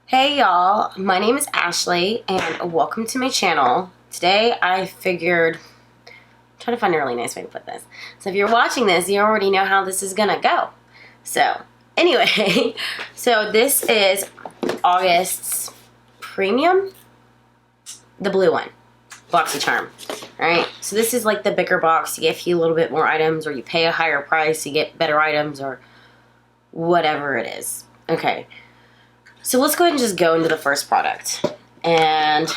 Hey y'all, my name is Ashley and welcome to my channel. Today I figured, I'm trying to find a really nice way to put this. So if you're watching this, you already know how this is gonna go. So anyway, so this is August's premium, the blue one, BoxyCharm. Alright, so this is like the bigger box. You get a few little bit more items, or you pay a higher price, you get better items, or whatever it is. Okay. So let's go ahead and just go into the first product. And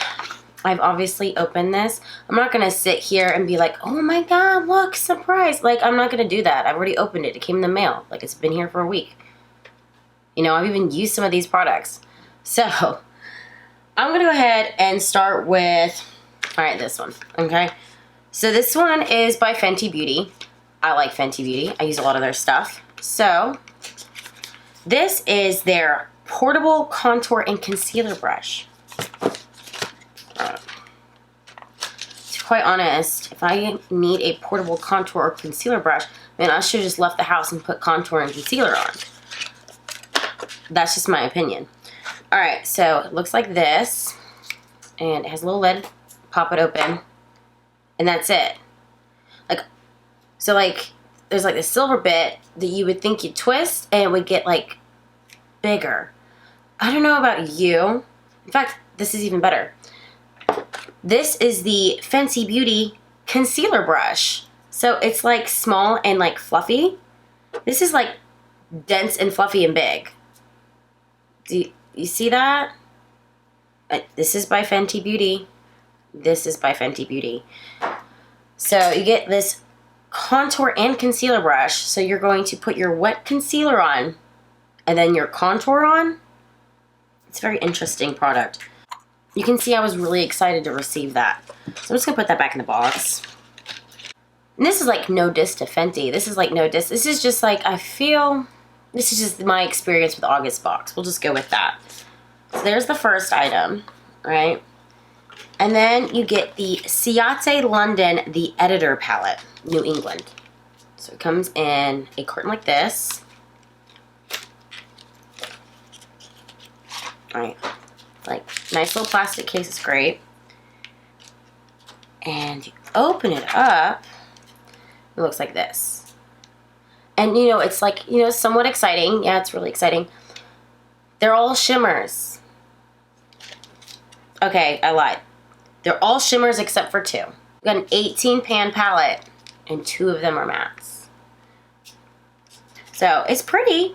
I've obviously opened this. I'm not going to sit here and be like, oh my god, look, surprise. Like, I'm not going to do that. I've already opened it. It came in the mail. Like, it's been here for a week. You know, I've even used some of these products. So, I'm going to go ahead and start with, alright, this one. Okay? So this one is by Fenty Beauty. I like Fenty Beauty. I use a lot of their stuff. So, this is their portable contour and concealer brush. To be quite honest, if I need a portable contour or concealer brush, then I should have just left the house and put contour and concealer on. That's just my opinion. Alright, so it looks like this. And it has a little lid. Pop it open. And that's it. There's like this silver bit that you would think you'd twist and it would get like bigger. I don't know about you. In fact, this is even better. This is the Fenty Beauty concealer brush. So it's like small and like fluffy. This is like dense and fluffy and big. Do you see that? This is by Fenty Beauty. This is by Fenty Beauty. So you get this contour and concealer brush. So you're going to put your wet concealer on and then your contour on. It's a very interesting product. You can see I was really excited to receive that. So I'm just going to put that back in the box. And this is like no diss to Fenty. This is like no diss. This is just like, I feel, this is just my experience with August box. We'll just go with that. So there's the first item, right? And then you get the Ciate London, the Editor Palette, New England. So it comes in a carton like this. Alright, like nice little plastic case is great. And you open it up, it looks like this. And you know, it's like, you know, somewhat exciting. Yeah, it's really exciting. They're all shimmers. Okay, I lied. They're all shimmers except for two. We've got an 18 pan palette and 2 of them are mattes. So it's pretty.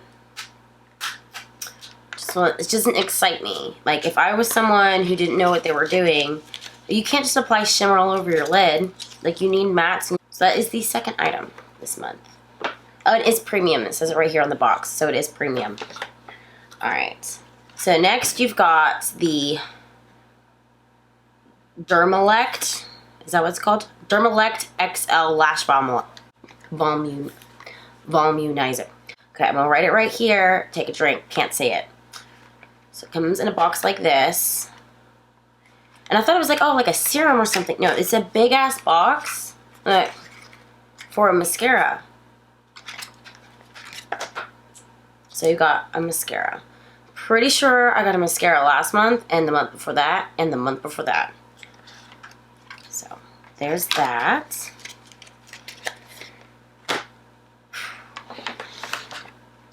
It doesn't excite me. Like, if I was someone who didn't know what they were doing, you can't just apply shimmer all over your lid. Like, you need mattes. So that is the second item this month. Oh, it is premium. It says it right here on the box. So it is premium. Alright. So next you've got the Dermalect. Is that what it's called? Dermalect XL Lash Volumizer. Okay, I'm going to write it right here. Take a drink. Can't say it. So it comes in a box like this. And I thought it was like, oh, like a serum or something. No, it's a big ass box for a mascara. So you got a mascara. Pretty sure I got a mascara last month and the month before that and the month before that. So there's that.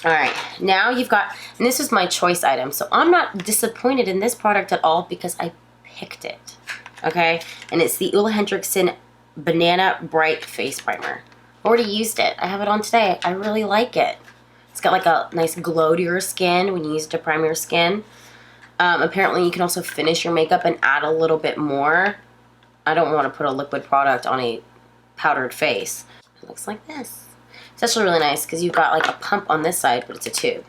Alright, now you've got, and this was my choice item, so I'm not disappointed in this product at all because I picked it, okay? And it's the Ole Henriksen Banana Bright Face Primer. Already used it. I have it on today. I really like it. It's got like a nice glow to your skin when you use it to prime your skin. Apparently you can also finish your makeup and add a little bit more. I don't want to put a liquid product on a powdered face. It looks like this. It's actually really nice because you've got like a pump on this side, but it's a tube.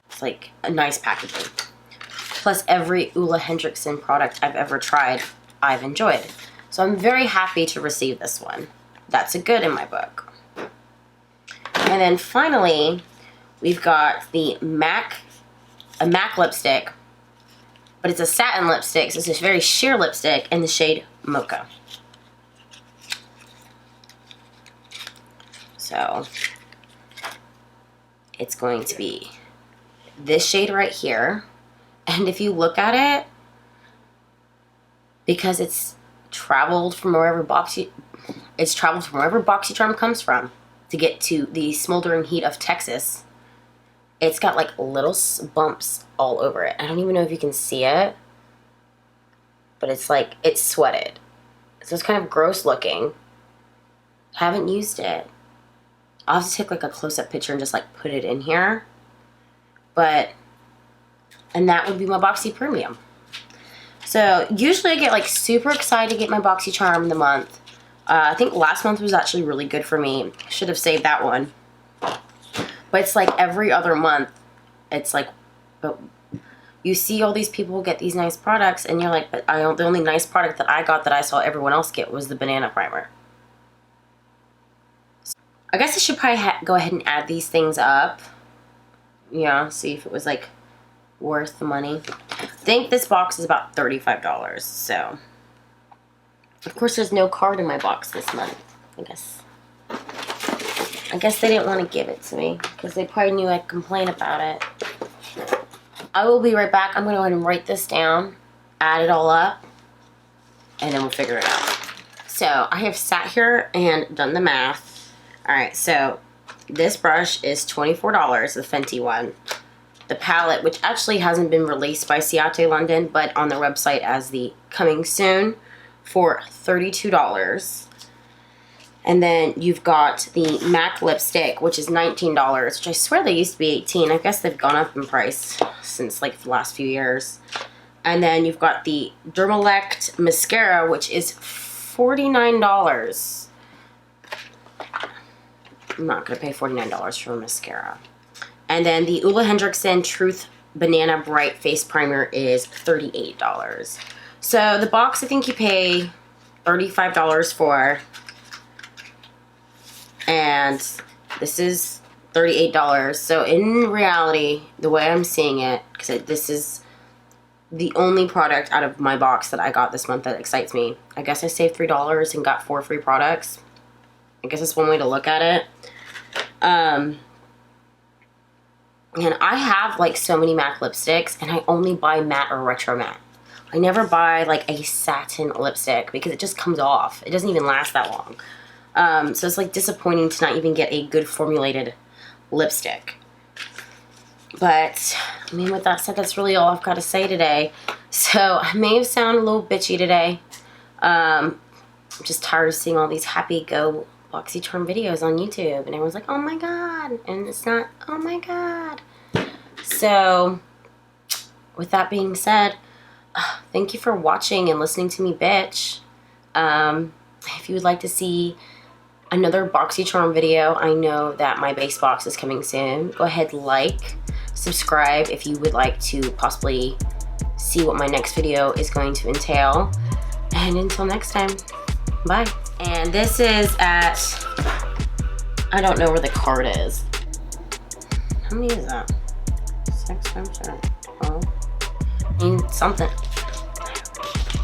It's like a nice packaging. Plus every Ole Henriksen product I've ever tried, I've enjoyed. So I'm very happy to receive this one. That's a good in my book. And then finally, we've got the MAC lipstick, but it's a satin lipstick, so it's a very sheer lipstick in the shade Mocha. So it's going to be this shade right here, And if you look at it, because it's traveled from wherever BoxyCharm comes from to get to the smoldering heat of Texas, it's got like little bumps all over it. I don't even know if you can see it, but it's like it's sweated. So it's kind of gross looking. Haven't used it. I'll have to take like a close-up picture and just like put it in here. And that would be my Boxy Premium. So usually I get like super excited to get my BoxyCharm in the month. I think last month was actually really good for me. Should have saved that one. But it's like every other month, it's like, but you see all these people get these nice products, and you're like, but the only nice product that I got that I saw everyone else get was the banana primer. So I guess I should probably go ahead and add these things up. Yeah, see if it was like worth the money. I think this box is about $35, so. Of course, there's no card in my box this month, I guess they didn't want to give it to me because they probably knew I'd complain about it. I will be right back. I'm going to go ahead and write this down, add it all up, and then we'll figure it out. So I have sat here and done the math. All right, so this brush is $24, the Fenty one. The palette, which actually hasn't been released by Ciate London, but on their website as the coming soon, for $32. And then you've got the MAC lipstick, which is $19, which I swear they used to be $18. I guess they've gone up in price since like the last few years. And then you've got the Dermalect mascara, which is $49. I'm not going to pay $49 for a mascara. And then the Ole Henriksen Truth Banana Bright Face Primer is $38. So the box I think you pay $35 for. And this is $38. So in reality, the way I'm seeing it, because this is the only product out of my box that I got this month that excites me. I guess I saved $3 and got 4 free products. I guess that's one way to look at it. And I have like so many MAC lipsticks, and I only buy matte or retro matte. I never buy like a satin lipstick because it just comes off. It doesn't even last that long. So it's like disappointing to not even get a good formulated lipstick. But I mean, with that said, that's really all I've got to say today. So I may have sounded a little bitchy today. I'm just tired of seeing all these happy go BoxyCharm videos on YouTube, and everyone's like, oh my god, and it's not, oh my god. So with that being said, thank you for watching and listening to me bitch. If you would like to see another BoxyCharm video, I know that my base box is coming soon. Go ahead, like, subscribe if you would like to possibly see what my next video is going to entail. And until next time, bye. And this is at, I don't know where the card is. How many is that? 6 times 7, 12. I mean, something.